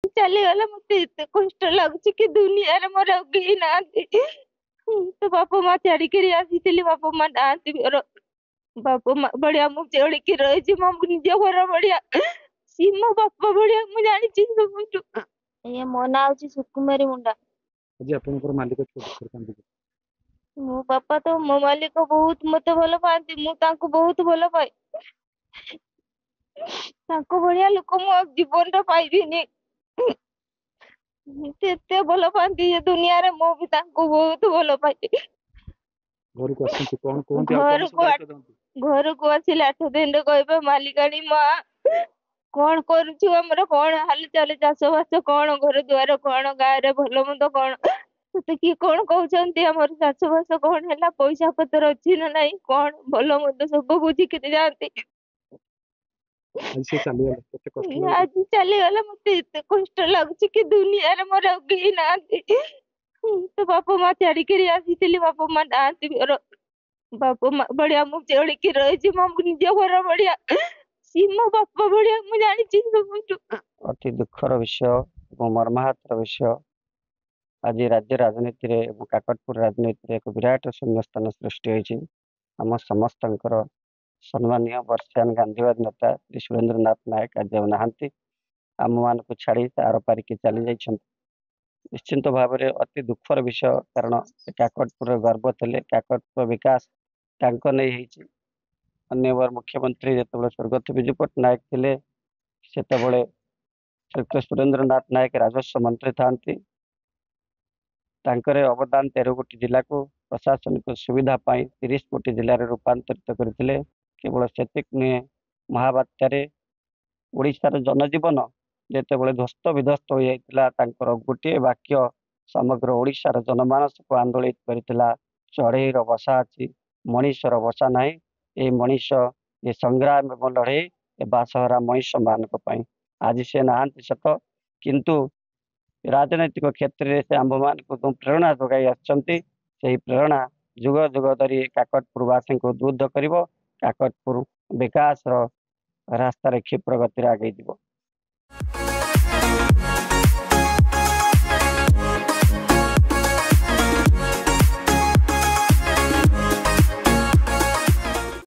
ଚାଲିଗଲା ମତେ ଏତେ କଷ୍ଟ ଲାଗୁଛି କି ଦୁନିଆରେ ମୋର ଆଉ କେହି ନାହାନ୍ତି। ତ ବାପା ମା ଛାଡିକିରି ଆସିଥିଲି, ବାପା ମା ନାହାନ୍ତି ମୋର। ବାପା ମା ଭଳିଆ ମୁଁ ଚଳିକି ରହିଛି, ମୋ ନିଜ ଘର ଭଳିଆ। ସିଏ ମୋ ବାପା ଭଳିଆ ମୁଁ ଜାଣିଛି ସବୁଠୁ। ମୋ ନାଁ ହଉଛି ସୁକୁମାରୀ ମୁଣ୍ଡା। ଆଜି ଆପଣଙ୍କର ମାଲିକ ଛୋଟ ଦୁଃଖରେ କାନ୍ଦୁଛି। ମୋ ବାପା ତ ମୋ ମାଲିକ ବହୁତ ମତେ ଭଲ ପାଆନ୍ତି, ମୁଁ ତାଙ୍କୁ ବହୁତ ଭଲ ପାଏ। ତାଙ୍କ ଭଳିଆ ଲୋକ ମୁଁ ଆଉ ଜୀବନରେ ପାଇବିନି। ସେ ଏତେ ଭଲ ପାଆନ୍ତି ଯେ ଦୁନିଆରେ, ମୁଁ ବି ତାଙ୍କୁ ବହୁତ ଭଲ ପାଏ। ଘରକୁ ଆସନ୍ତି କଣ କୁହନ୍ତି ଆଉ କଣ ସବୁ ଘରକୁ ଦାୟିତ୍ୱ ଦିଅନ୍ତି? ଘରକୁ ଆସିଲେ 8 ଦିନରେ କହିବେ, ମାଲିକାଣୀ ମା କଣ କରୁଛୁ, ଆମର କଣ ହାଲଚାଲ, ଚାଷ ବାସ କଣ, ଘର ଦୁଆର କଣ, ଗାଁରେ ଭଲ ମନ୍ଦ କଣ, ତତେ କିଏ କଣ କହୁଛନ୍ତି, ଆମର ଚାଷ ବାସ କଣ ହେଲା, ପଇସା ପତ୍ର ଅଛି ନା ନାଇଁ, କଣ ଭଲ ମନ୍ଦ ସବୁ ବୁଝିକିରି ଯାଆନ୍ତି। ଆଜି ସେ ଚାଲିଗଲେ, କେତେ କଷ୍ଟ ଲାଗୁଛି। ଆଜି ଚାଲିଗଲା ମତେ ଏତେ କଷ୍ଟ ଲାଗୁଛି କି ଦୁନିଆରେ ମୋର ଆଉ କେହି ନାହାନ୍ତି। ତ ବାପା ମା ଛାଡିକିରି ଆସିଥିଲି, ବାପା ମା ନାହାନ୍ତି ମୋର। ବାପା ମା ଭଳିଆ ମୁଁ ଚଳିକି ରହିଛି, ମୋ ନିଜ ଘର ଭଳିଆ। ସିଏ ମୋ ବାପା ଭଳିଆ ମୁଁ ଜାଣିଛି ସବୁଠୁ। ଅତି ଦୁଃଖର ବିଷୟ ଏବଂ ମର୍ମାହତର ବିଷୟ। ଆଜି ରାଜ୍ୟ ରାଜନୀତିରେ ଏବଂ କାକଟପୁର ରାଜନୀତିରେ ଏକ ବିରାଟ ଶୂନ୍ୟସ୍ଥାନ ସୃଷ୍ଟି ହୋଇଛି। ଆମ ସମସ୍ତଙ୍କର ସମ୍ମାନୀୟ ବର୍ଷିୟାନ ଗାନ୍ଧୀବାଦୀ ନେତା ଶ୍ରୀ ସୁରେନ୍ଦ୍ରନାଥ ନାୟକ ଆଜି ଆଉ ନାହାନ୍ତି। ଆମମାନଙ୍କୁ ଛାଡ଼ି ତାର ପାରିକି ଚାଲି ଯାଇଛନ୍ତି। ନିଶ୍ଚିନ୍ତ ଭାବରେ ଅତି ଦୁଃଖର ବିଷୟ, କାରଣ କାକଟପୁରର ଗର୍ବ ଥିଲେ, କାକଟପୁର ବିକାଶ ତାଙ୍କ ନେଇ ହେଇଛି। ଅନ୍ୟବାର ମୁଖ୍ୟମନ୍ତ୍ରୀ ଯେତେବେଳେ ସ୍ୱର୍ଗତ ବିଜୁ ପଟ୍ଟନାୟକ ଥିଲେ, ସେତେବେଳେ ଶ୍ରୀଯୁକ୍ତ ସୁରେନ୍ଦ୍ରନାଥ ନାୟକ ରାଜସ୍ୱ ମନ୍ତ୍ରୀ ଥାନ୍ତି। ତାଙ୍କର ଅବଦାନ 13 କୋଟି ଜିଲ୍ଲାକୁ ପ୍ରଶାସନିକ ସୁବିଧା ପାଇଁ 30 କୋଟି ଜିଲ୍ଲାରେ ରୂପାନ୍ତରିତ କରିଥିଲେ। କେବଳ ସେତିକି ନୁହେଁ, ମହାବାତ୍ୟାରେ ଓଡ଼ିଶାର ଜନଜୀବନ ଯେତେବେଳେ ଧ୍ୱସ୍ତ ବିଧ୍ୱସ୍ତ ହୋଇଯାଇଥିଲା, ତାଙ୍କର ଗୋଟିଏ ବାକ୍ୟ ସମଗ୍ର ଓଡ଼ିଶାର ଜନମାନସକୁ ଆନ୍ଦୋଳିତ କରିଥିଲା, ଚଢ଼େଇର ବସା ଅଛି, ମଣିଷର ବସା ନାହିଁ। ଏ ମଣିଷ, ଏ ସଂଗ୍ରାମ ଏବଂ ଲଢ଼େଇ ଏ ବାସହରା ମଣିଷମାନଙ୍କ ପାଇଁ। ଆଜି ସେ ନାହାନ୍ତି ସତ, କିନ୍ତୁ ରାଜନୈତିକ କ୍ଷେତ୍ରରେ ସେ ଆମ୍ଭମାନଙ୍କୁ ଯେଉଁ ପ୍ରେରଣା ଯୋଗାଇ ଆସିଛନ୍ତି, ସେହି ପ୍ରେରଣା ଯୁଗ ଯୁଗ ଧରି କାକଟପୁରବାସୀଙ୍କୁ ଉଦ୍ବୁଦ୍ଧ କରିବ। କାକଟପୁର ବିକାଶର ରାସ୍ତାରେ କ୍ଷିପ୍ର ଗତିରେ ଆଗେଇ ଯିବ।